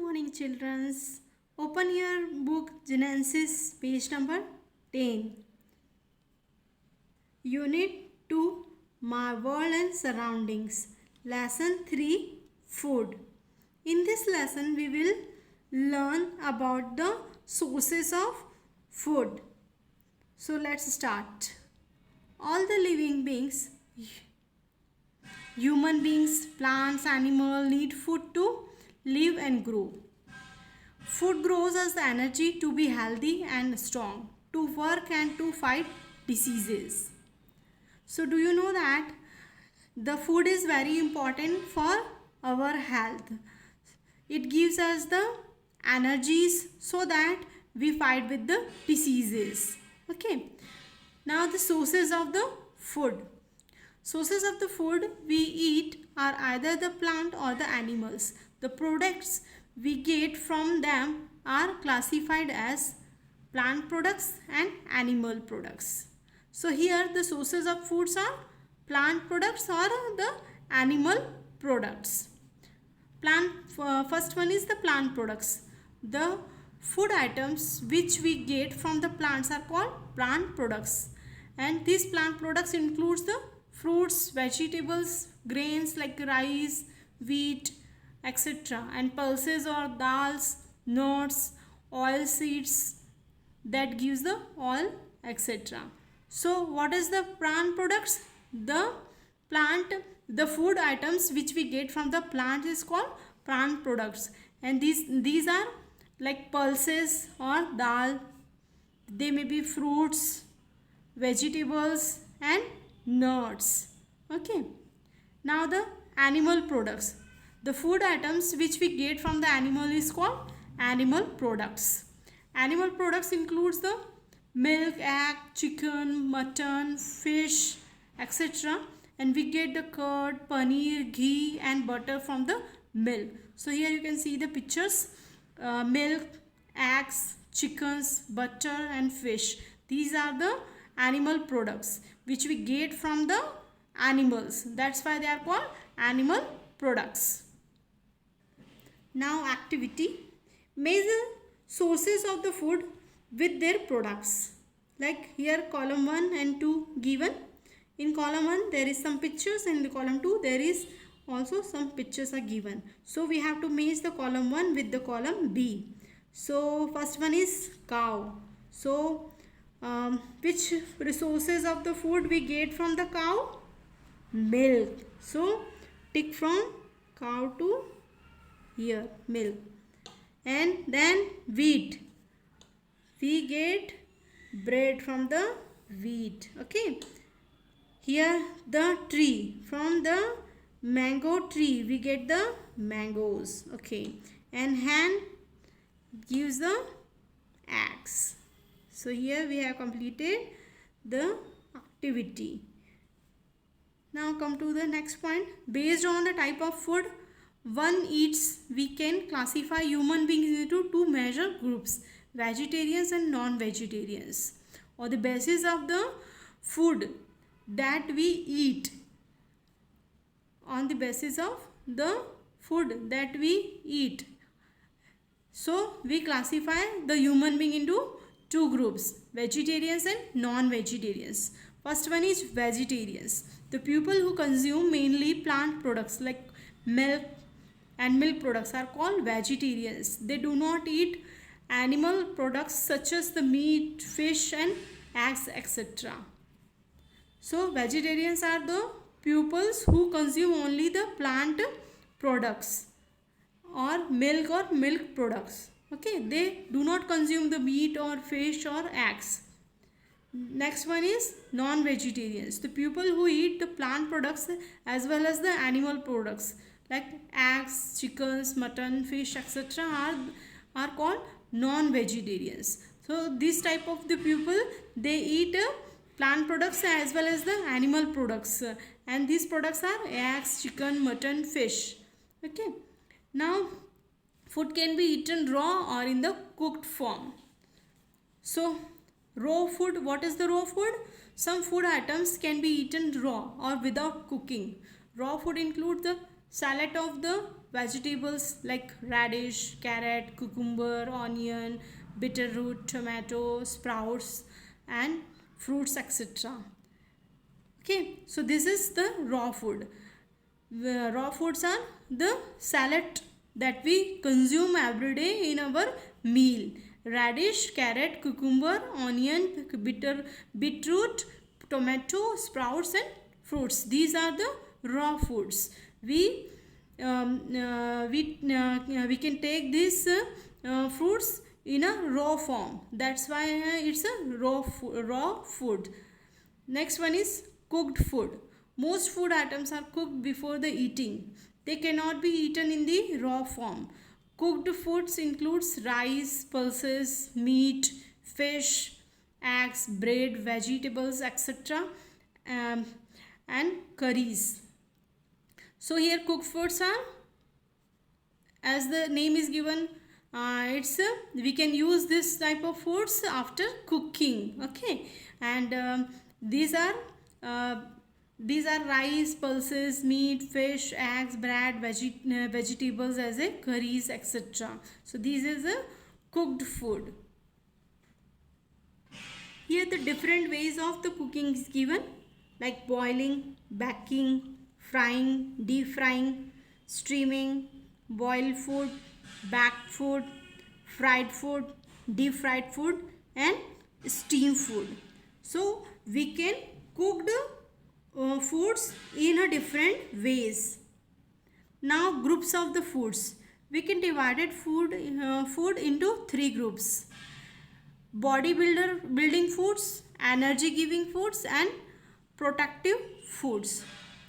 morning, childrens. Open your book Genesis, page number 10. Unit 2, My World and Surroundings. Lesson 3, Food. In this lesson, we will learn about the sources of food. So let's start. All the living beings, human beings, plants, animals, need food to live and grow. Food grows us the energy to be healthy and strong, to work and to fight diseases. So do you know that the food is very important for our health? It gives us the energies so that we fight with the diseases. Okay. Now the sources of the food. Sources of the food we eat are either the plant or the animals. The products we get from them are classified as plant products and animal products. So here the sources of foods are plant products or the animal products. First one is the plant products. The food items which we get from the plants are called plant products, and these plant products includes the fruits, vegetables, grains like rice, wheat, etc., and pulses or dals, nuts, oil seeds that gives the oil, etc. So what is the plant products? The food items which we get from the plant is called plant products, and these are like pulses or dal. They may be fruits, vegetables and nuts. Okay. Now the animal products. The food items which we get from the animal is called animal products. Animal products includes the milk, egg, chicken, mutton, fish, etc. And we get the curd, paneer, ghee and butter from the milk. So here you can see the pictures. Milk, eggs, chickens, butter and fish. These are the animal products which we get from the animals. That's why they are called animal products. Now activity. Measure sources of the food with their products. Like here column 1 and 2 given. In column 1 there is some pictures, and in the column 2 there is also some pictures are given. So we have to match the column 1 with the column B. So first one is cow. So which resources of the food we get from the cow? Milk. So tick from cow to here, milk. And then wheat. We get bread from the wheat. Okay. Here the tree. From the mango tree we get the mangoes. Okay. And hen gives the eggs. So here we have completed the activity. Now come to the next point. Based on the type of food one eats, we can classify human beings into two major groups, vegetarians and non-vegetarians. On the basis of the food that we eat, on the basis of the food that we eat, so we classify the human being into two groups, vegetarians and non-vegetarians. First one is vegetarians. The people who consume mainly plant products like milk and milk products are called vegetarians. They do not eat animal products such as the meat, fish and eggs, etc. So vegetarians are the pupils who consume only the plant products or milk products. Okay, they do not consume the meat or fish or eggs. Next one is non-vegetarians. The people who eat the plant products as well as the animal products like eggs, chickens, mutton, fish, etc. are called non-vegetarians. So this type of the people, they eat plant products as well as the animal products, and these products are eggs, chicken, mutton, fish. Okay. Now food can be eaten raw or in the cooked form. So raw food, what is the raw food? Some food items can be eaten raw or without cooking. Raw food include the salad of the vegetables like radish, carrot, cucumber, onion, bitter root, tomato, sprouts, and fruits, etc. Okay, so this is the raw food. The raw foods are the salad that we consume every day in our meal. Radish, carrot, cucumber, onion, beetroot, tomato, sprouts, and fruits. These are the raw foods. We can take these fruits in a raw form. That's why it's a raw food. Next one is cooked food. Most food items are cooked before the eating. They cannot be eaten in the raw form. Cooked foods includes rice, pulses, meat, fish, eggs, bread, vegetables, etc. um, and curries. So here cooked foods are, as the name is given, we can use this type of foods after cooking. Okay, and these are rice, pulses, meat, fish, eggs, bread, vegetables as a curries, etc. So this is a cooked food. Here the different ways of the cooking is given, like boiling, baking, frying, deep frying, steaming, boiled food, baked food, fried food, deep fried food, and steam food. So we can cook the foods in a different ways. Now groups of the foods. We can divide food into three groups: building foods, energy giving foods, and protective foods.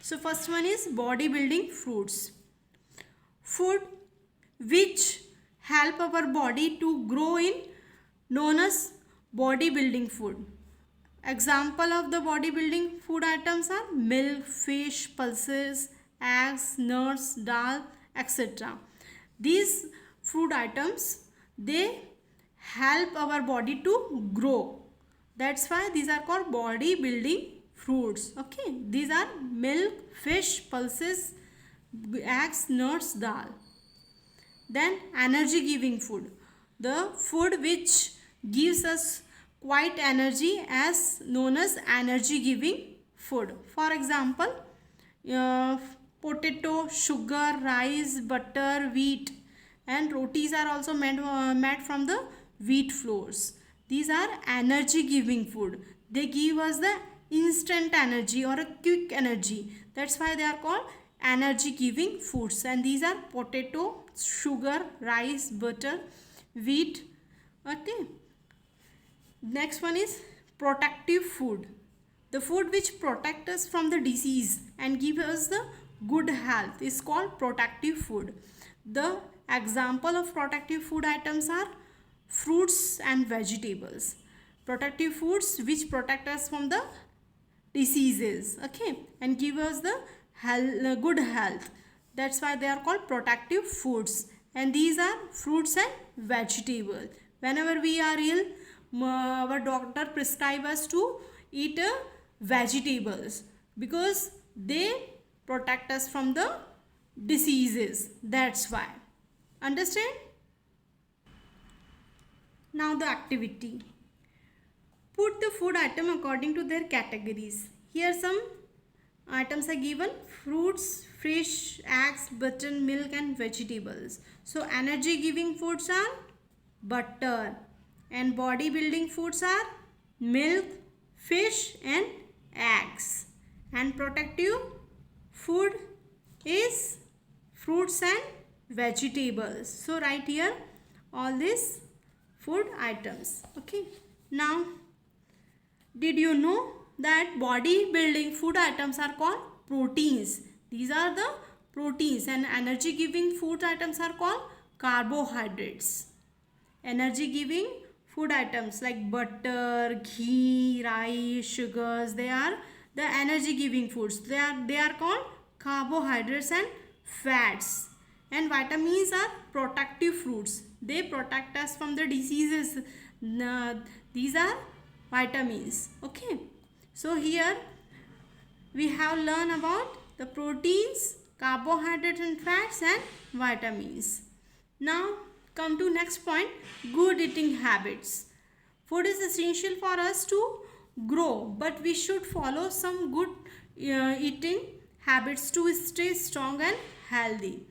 So first one is bodybuilding foods. Food which help our body to grow in known as bodybuilding food. Example of the bodybuilding food items are milk, fish, pulses, eggs, nuts, dal, etc. These food items, they help our body to grow. That's why these are called bodybuilding foods. Okay, these are milk, fish, pulses, eggs, nuts, dal. Then energy giving food. The food which gives us quite energy as known as energy giving food. For example, potato, sugar, rice, butter, wheat, and rotis are also made from the wheat flours. These are energy giving food. They give us the instant energy or a quick energy. That's why they are called energy giving foods. And these are potato, sugar, rice, butter, wheat. Okay. Next one is protective food. The food which protect us from the disease and give us the good health is called protective food. The example of protective food items are fruits and vegetables. Protective foods which protect us from the diseases, okay, and give us the good health. That's why they are called protective foods. And these are fruits and vegetables. Whenever we are ill, our doctor prescribe us to eat vegetables because they protect us from the diseases. That's why. Understand? Now the activity. Put the food item according to their categories. Here some items are given: fruits, fish, eggs, butter, milk, and vegetables. So energy giving foods are butter, and bodybuilding foods are milk, fish, and eggs. And protective food is fruits and vegetables. So write here all these food items. Okay. Now, did you know that bodybuilding food items are called proteins? These are the proteins, and energy giving food items are called carbohydrates. Energy giving food items like butter, ghee, rice, sugars, they are the energy giving foods. They are called carbohydrates and fats. And vitamins are protective foods. They protect us from the diseases. These are vitamins. Okay. So here we have learned about the proteins, carbohydrates and fats and vitamins. Now come to next point, good eating habits. Food is essential for us to grow, but we should follow some good eating habits to stay strong and healthy.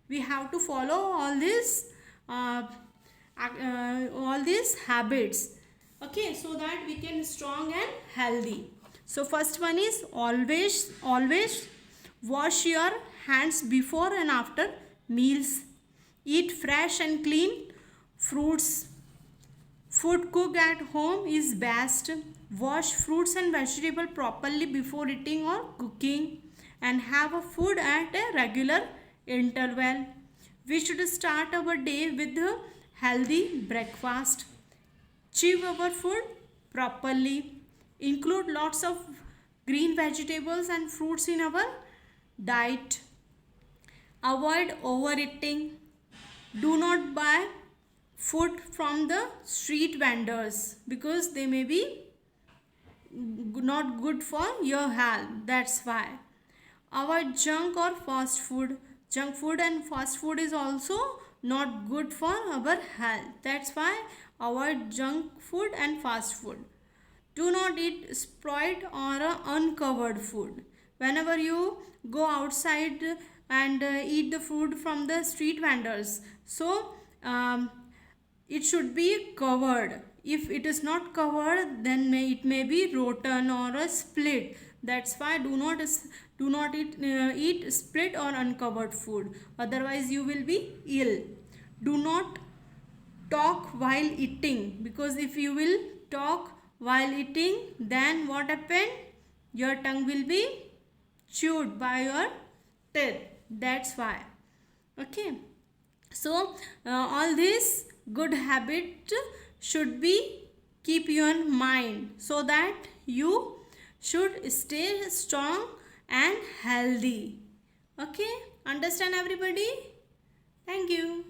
We have to follow uh, all these habits, okay, so that we can strong and healthy. So first one is always wash your hands before and after meals. Eat fresh and clean fruits. Food cooked at home is best. Wash fruits and vegetables properly before eating or cooking, and have a food at a regular interval. We should start our day with a healthy breakfast. Chew our food properly. Include lots of green vegetables and fruits in our diet. Avoid overeating. Do not buy food from the street vendors because they may be not good for your health. That's why. Avoid junk or fast food. Junk food and fast food is also not good for our health. That's why avoid junk food and fast food. Do not eat spoiled or uncovered food. Whenever you go outside and eat the food from the street vendors, so it should be covered. If it is not covered, then it may be rotten or a split. That's why do not eat split or uncovered food. Otherwise, you will be ill. Do not talk while eating, because if you will talk while eating, then what happened? Your tongue will be chewed by your teeth. That's why. Okay. So all these good habits should be keep your mind, so that you should stay strong and healthy. Okay, understand everybody? Thank you.